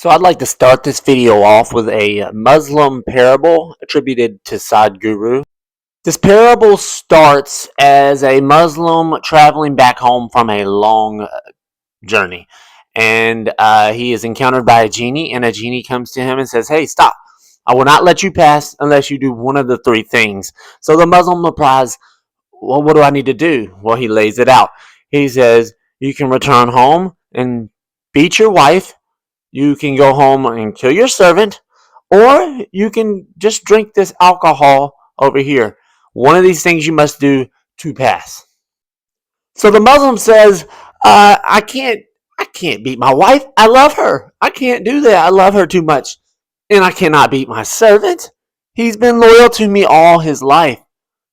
So I'd like to start this video off with a Muslim parable attributed to Sadhguru. This parable starts as a Muslim traveling back home from a long journey. And he is encountered by a genie, and a genie comes to him and says, "Hey, stop. I will not let you pass unless you do one of the three things." So the Muslim replies, "Well, what do I need to do?" Well, he lays it out. He says, "You can return home and beat your wife. You can go home and kill your servant, or you can just drink this alcohol over here. One of these things you must do to pass." So the Muslim says, I can't beat my wife. I love her. I can't do that. I love her too much. And I cannot beat my servant. He's been loyal to me all his life.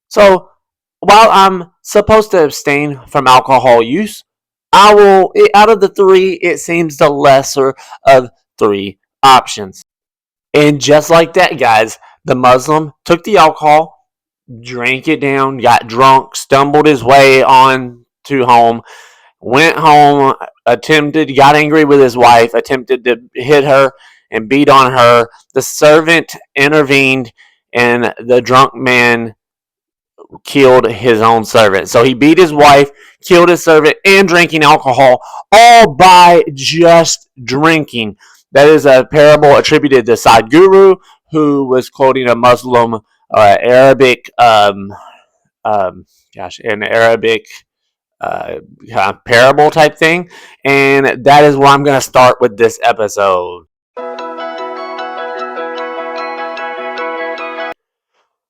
So while I'm supposed to abstain from alcohol use, I will, out of the three, it seems the lesser of three options. And just like that, guys, the Muslim took the alcohol, drank it down, got drunk, stumbled his way on to home, went home, got angry with his wife, attempted to hit her and beat on her. The servant intervened, and the drunk man killed his own servant. So he beat his wife, killed his servant, and drinking alcohol, all by just drinking. That is a parable attributed to Sadhguru, who was quoting a Muslim Arabic, an Arabic parable type thing. And that is where I'm going to start with this episode.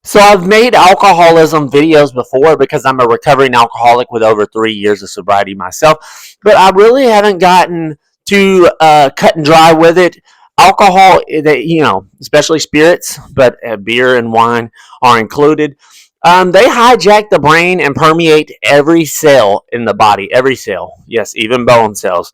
So I've made alcoholism videos before because I'm a recovering alcoholic with over 3 years of sobriety myself, but I really haven't gotten to cut and dry with it. Alcohol, especially spirits, but beer and wine are included. They hijack the brain and permeate every cell in the body, every cell. Yes, even bone cells.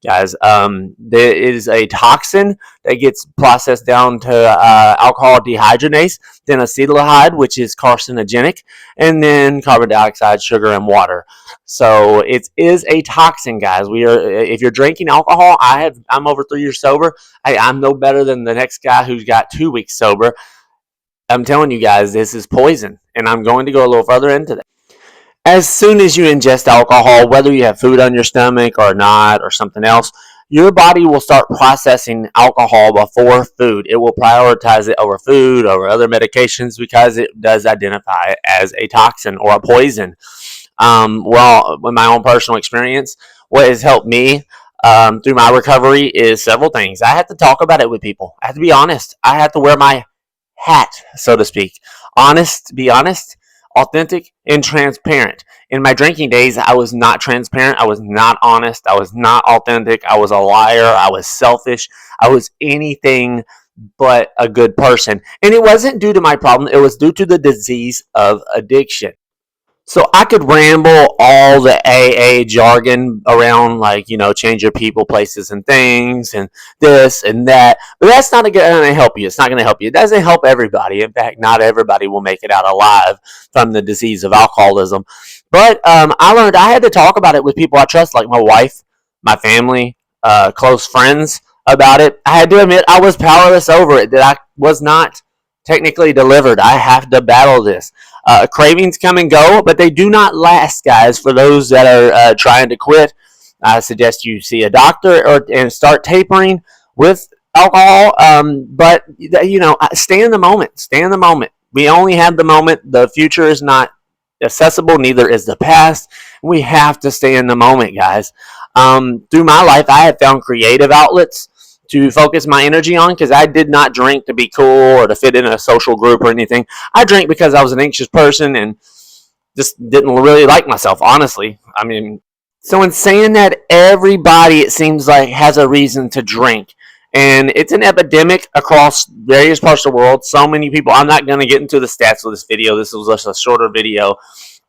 Guys, there is a toxin that gets processed down to alcohol dehydrogenase, then acetaldehyde, which is carcinogenic, and then carbon dioxide, sugar, and water. So it is a toxin, guys. If you're drinking alcohol, I'm over 3 years sober. I'm no better than the next guy who's got 2 weeks sober. I'm telling you guys, this is poison, and I'm going to go a little further into that. As soon as you ingest alcohol, whether you have food on your stomach or not, or something else, your body will start processing alcohol before food. It will prioritize it over food, over other medications, because it does identify it as a toxin or a poison. With my own personal experience, what has helped me through my recovery is several things. I have to talk about it with people. I have to be honest. I have to wear my hat, so to speak. Be honest, authentic, and transparent. In my drinking days, I was not transparent. I was not honest. I was not authentic. I was a liar. I was selfish. I was anything but a good person. And it wasn't due to my problem. It was due to the disease of addiction. So I could ramble all the AA jargon around, like, change your people, places, and things, and this and that. But that's not going to help you. It's not going to help you. It doesn't help everybody. In fact, not everybody will make it out alive from the disease of alcoholism. But I learned I had to talk about it with people I trust, like my wife, my family, close friends about it. I had to admit I was powerless over it, that I was not technically delivered. I have to battle this. Cravings come and go, but they do not last, guys. For those that are trying to quit, I suggest you see a doctor and start tapering with alcohol. But stay in the moment. Stay in the moment. We only have the moment. The future is not accessible. Neither is the past. We have to stay in the moment, guys. Through my life, I have found creative outlets to focus my energy on, because I did not drink to be cool or to fit in a social group or anything. I drank because I was an anxious person and just didn't really like myself, honestly. So in saying that, everybody, it seems like, has a reason to drink. And it's an epidemic across various parts of the world. So many people, I'm not going to get into the stats of this video. This was just a shorter video.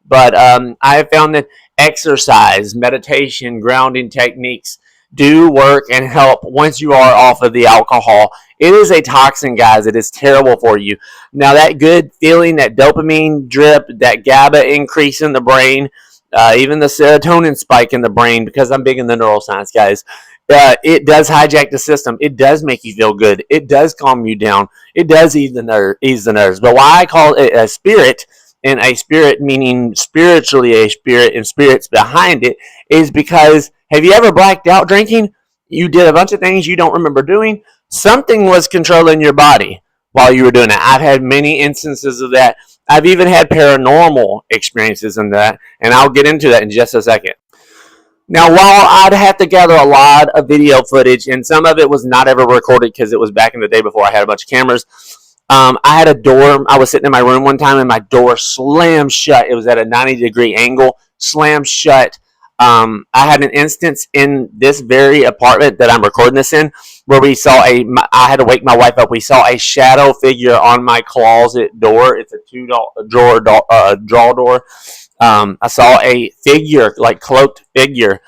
But I have found that exercise, meditation, grounding techniques do work and help once you are off of the alcohol. It is a toxin, guys. It is terrible for you. Now, that good feeling, that dopamine drip, that GABA increase in the brain, even the serotonin spike in the brain, because I'm big in the neuroscience, guys, it does hijack the system. It does make you feel good. It does calm you down. It does ease the nerves. But why I call it a spirit, and a spirit meaning spiritually a spirit and spirits behind it, is because have you ever blacked out drinking? You did a bunch of things you don't remember doing. Something was controlling your body while you were doing it. I've had many instances of that. I've even had paranormal experiences in that, and I'll get into that in just a second. Now, while I'd have to gather a lot of video footage, and some of it was not ever recorded because it was back in the day before I had a bunch of cameras, I had a door. I was sitting in my room one time, and my door slammed shut. It was at a 90-degree angle, slammed shut. I had an instance in this very apartment that I'm recording this in where we saw I had to wake my wife up. We saw a shadow figure on my closet door. It's a drawer door. I saw a figure, like cloaked figure.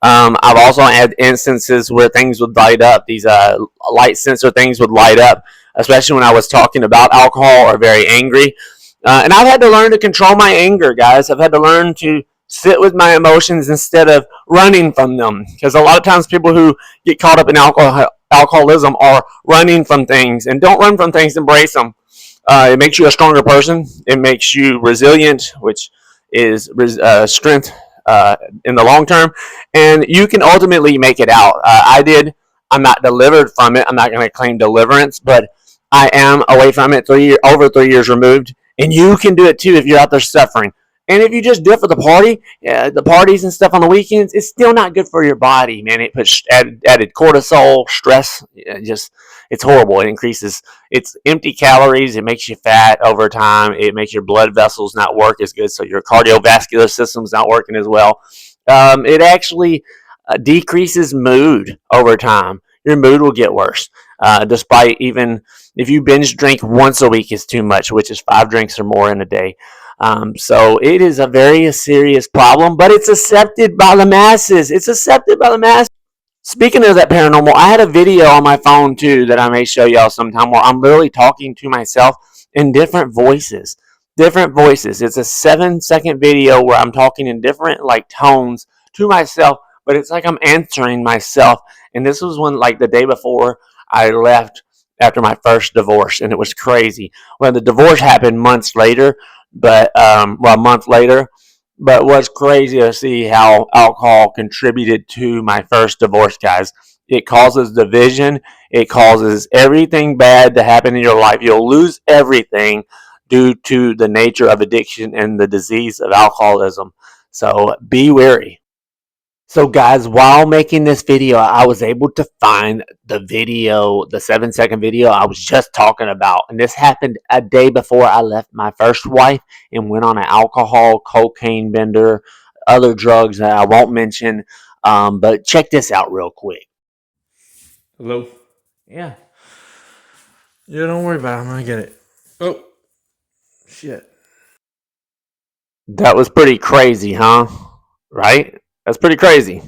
I've also had instances where things would light up. These light sensor things would light up, especially when I was talking about alcohol or very angry. And I've had to learn to control my anger, guys. I've had to learn to sit with my emotions instead of running from them. Because a lot of times people who get caught up in alcoholism are running from things. And don't run from things, embrace them. It makes you a stronger person. It makes you resilient, which is strength in the long term, and you can ultimately make it out. I did. I'm not delivered from it. I'm not going to claim deliverance, but I am away from it over 3 years removed, and you can do it too if you're out there suffering. And if you just do it for the party, the parties and stuff on the weekends, it's still not good for your body, man. It puts added cortisol, stress. Just it's horrible. It increases. It's empty calories. It makes you fat over time. It makes your blood vessels not work as good, so your cardiovascular system's not working as well. It actually decreases mood over time. Your mood will get worse, despite even if you binge drink once a week is too much, which is 5 drinks or more in a day. So it is a very serious problem, but it's accepted by the masses. It's accepted by the masses. Speaking of that paranormal, I had a video on my phone too that I may show y'all sometime where I'm literally talking to myself in different voices. Different voices. It's a 7-second video where I'm talking in different like tones to myself, but it's like I'm answering myself. And this was when like the day before I left after my first divorce, and it was crazy. Well, the divorce happened months later, but a month later, but what's crazy to see how alcohol contributed to my first divorce, guys. It causes division. It causes everything bad to happen in your life. You'll lose everything due to the nature of addiction and the disease of alcoholism. So be wary. So, guys, while making this video, I was able to find the video, the 7-second video I was just talking about. And this happened a day before I left my first wife and went on an alcohol, cocaine bender, other drugs that I won't mention. But check this out real quick. Hello? Yeah. Yeah, don't worry about it. I'm gonna get it. Oh, shit. That was pretty crazy, huh? Right? That's pretty crazy.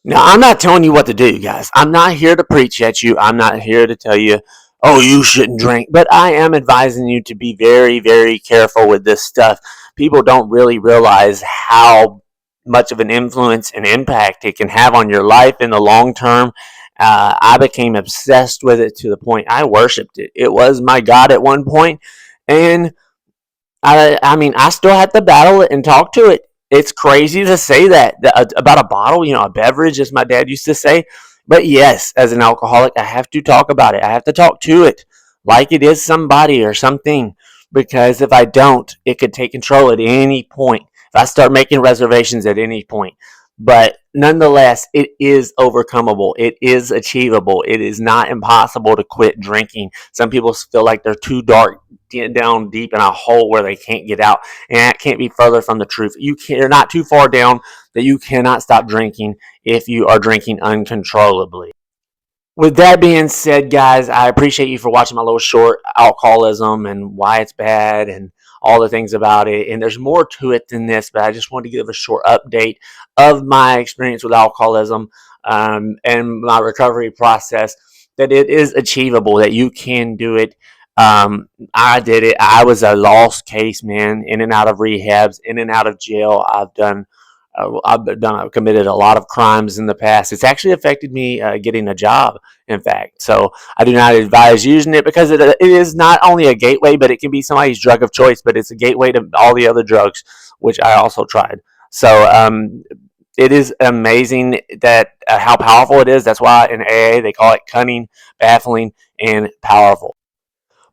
Now, I'm not telling you what to do, guys. I'm not here to preach at you. I'm not here to tell you, oh, you shouldn't drink. But I am advising you to be very, very careful with this stuff. People don't really realize how much of an influence and impact it can have on your life in the long term. I became obsessed with it to the point I worshipped it. It was my God at one point, and I mean, I still have to battle it and talk to it. It's crazy to say that about a bottle, a beverage, as my dad used to say. But yes, as an alcoholic, I have to talk about it. I have to talk to it like it is somebody or something. Because if I don't, it could take control at any point. If I start making reservations at any point. But nonetheless, it is overcomable. It is achievable. It is not impossible to quit drinking. Some people feel like they're too dark down deep in a hole where they can't get out, and that can't be further from the truth. You're not too far down that you cannot stop drinking if you are drinking uncontrollably. With that being said, guys, I appreciate you for watching my little short alcoholism and why it's bad and all the things about it. And there's more to it than this, but I just wanted to give a short update of my experience with alcoholism and my recovery process. That it is achievable, that you can do it. I did it. I was a lost case, man, in and out of rehabs, in and out of jail. I've done I've committed a lot of crimes in the past. It's actually affected me getting a job, in fact. So I do not advise using it because it is not only a gateway, but it can be somebody's drug of choice, but it's a gateway to all the other drugs, which I also tried. So it is amazing that how powerful it is. That's why in AA they call it cunning, baffling, and powerful.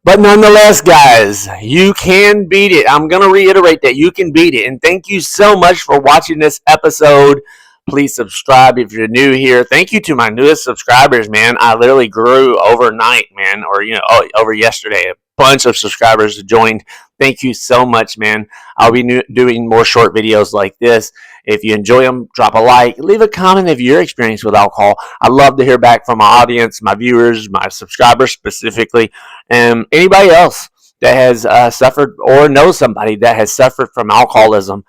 But nonetheless, guys, you can beat it. I'm going to reiterate that you can beat it. And thank you so much for watching this episode. Please subscribe if you're new here. Thank you to my newest subscribers, man. I literally grew overnight, man, or, over yesterday. A bunch of subscribers joined. Thank you so much, man. I'll be doing more short videos like this. If you enjoy them, drop a like. Leave a comment of your experience with alcohol. I love to hear back from my audience, my viewers, my subscribers specifically, and anybody else that has suffered or knows somebody that has suffered from alcoholism.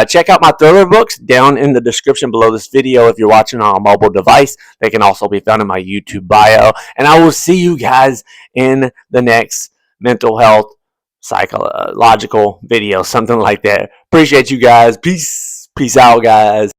Check out my thriller books down in the description below this video if you're watching on a mobile device. They can also be found in my YouTube bio. And I will see you guys in the next mental health psychological video, something like that. Appreciate you guys. Peace out, guys.